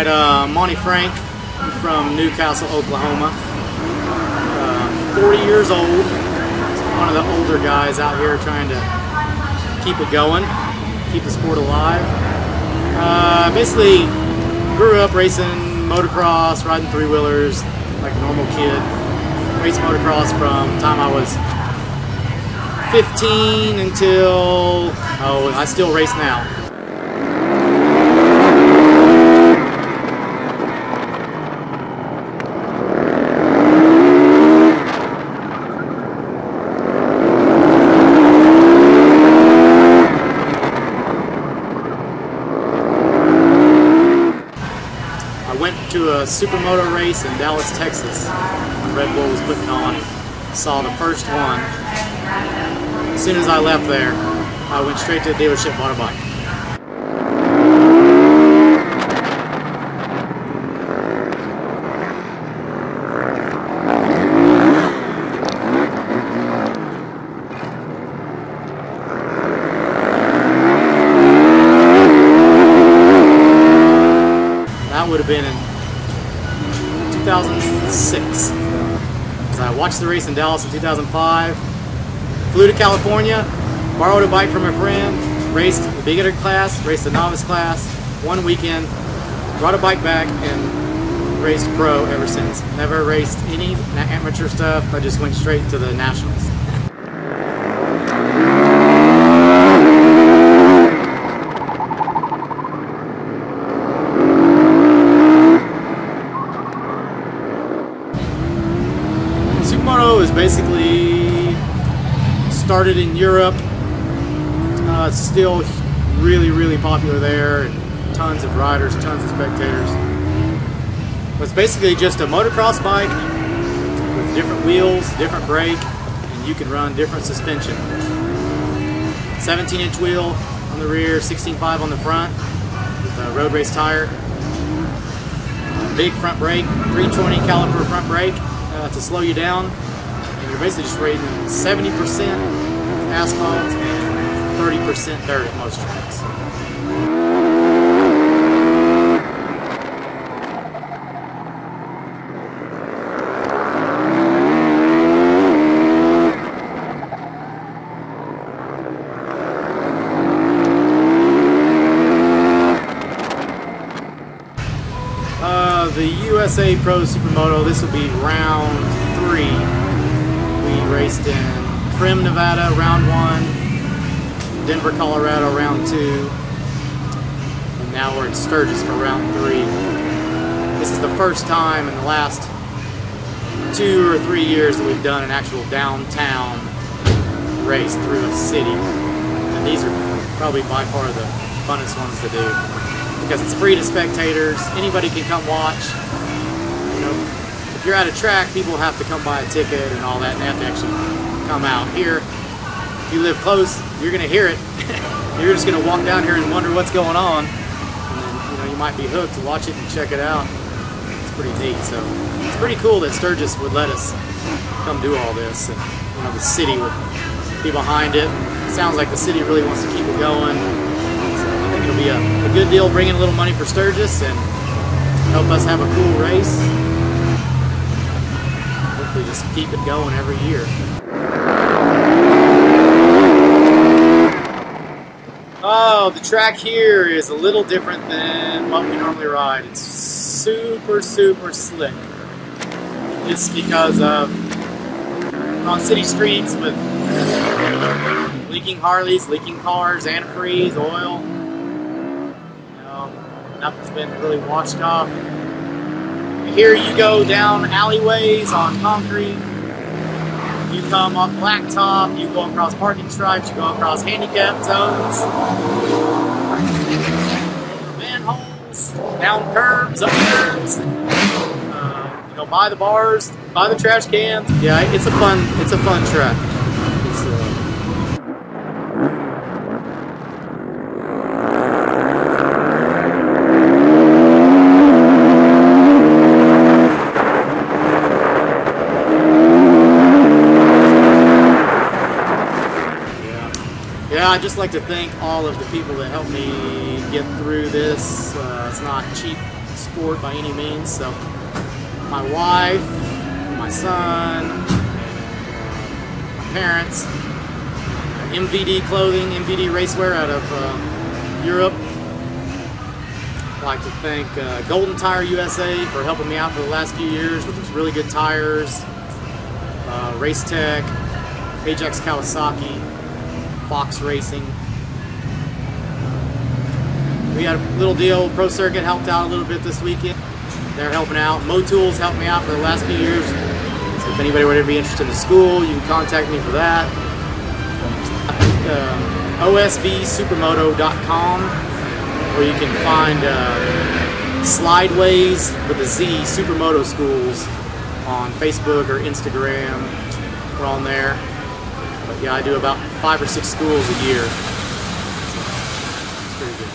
ride Monte Frank from Newcastle, Oklahoma. 40 years old. One of the older guys out here trying to keep it going, keep the sport alive. Basically grew up racing motocross, riding three-wheelers like a normal kid. Raced motocross from the time I was 15 until, I still race now. I went to a supermoto race in Dallas, Texas when Red Bull was putting it on. Saw the first one. As soon as I left there, I went straight to the dealership, bought a bike. That would have been in 2006. So I watched the race in Dallas in 2005. Flew to California, borrowed a bike from a friend, raced the beginner class, raced the novice class, one weekend, brought a bike back, and raced pro ever since. Never raced any amateur stuff, I just went straight to the nationals. Supermoto is basically started in Europe. It's still really popular there, and tons of riders, tons of spectators. But it's basically just a motocross bike with different wheels, different brake, and you can run different suspension. 17-inch wheel on the rear, 16.5 on the front with a road race tire. Big front brake, 320 caliper front brake to slow you down. You're basically just rating 70% asphalt and 30% dirt at most tracks. The USA Pro Supermoto, this will be round 3. We raced in Primm, Nevada, round 1, Denver, Colorado, round 2, and now we're in Sturgis for round 3. This is the first time in the last 2 or 3 years that we've done an actual downtown race through a city, and these are probably by far the funnest ones to do because it's free to spectators. Anybody can come watch. You know, if you're at a track, people have to come buy a ticket and all that, and they have to actually come out. Here, if you live close, you're going to hear it. You're just going to walk down here and wonder what's going on, and then you might be hooked to watch it and check it out. It's pretty neat. So it's pretty cool that Sturgis would let us come do all this, and the city would be behind it. It sounds like the city really wants to keep it going. So I think it'll be a good deal, bringing a little money for Sturgis and help us have a cool race. Hopefully just keep it going every year. Oh, the track here is a little different than what we normally ride. It's super slick. It's because of on city streets with leaking Harleys, leaking cars, antifreeze, oil. Nothing's been really washed off. Here you go down alleyways on concrete. You come up blacktop, you go across parking stripes, you go across handicap zones, manholes, down curbs, up curbs, by the bars, by the trash cans. Yeah, it's a fun track. I'd just like to thank all of the people that helped me get through this. It's not cheap sport by any means. So my wife, my son, my parents, MVD clothing, MVD racewear out of Europe. I'd like to thank Golden Tire USA for helping me out for the last few years with those really good tires. Race Tech, Ajax Kawasaki, Fox Racing. We had a little deal. Pro Circuit helped out a little bit this weekend. They're helping out. Mo-Tools helped me out for the last few years. So if anybody would ever be interested in the school, you can contact me for that. OSBSupermoto.com, where you can find Slideways with a Z Supermoto schools on Facebook or Instagram. We're on there. But yeah, I do about 5 or 6 schools a year. So it's pretty good.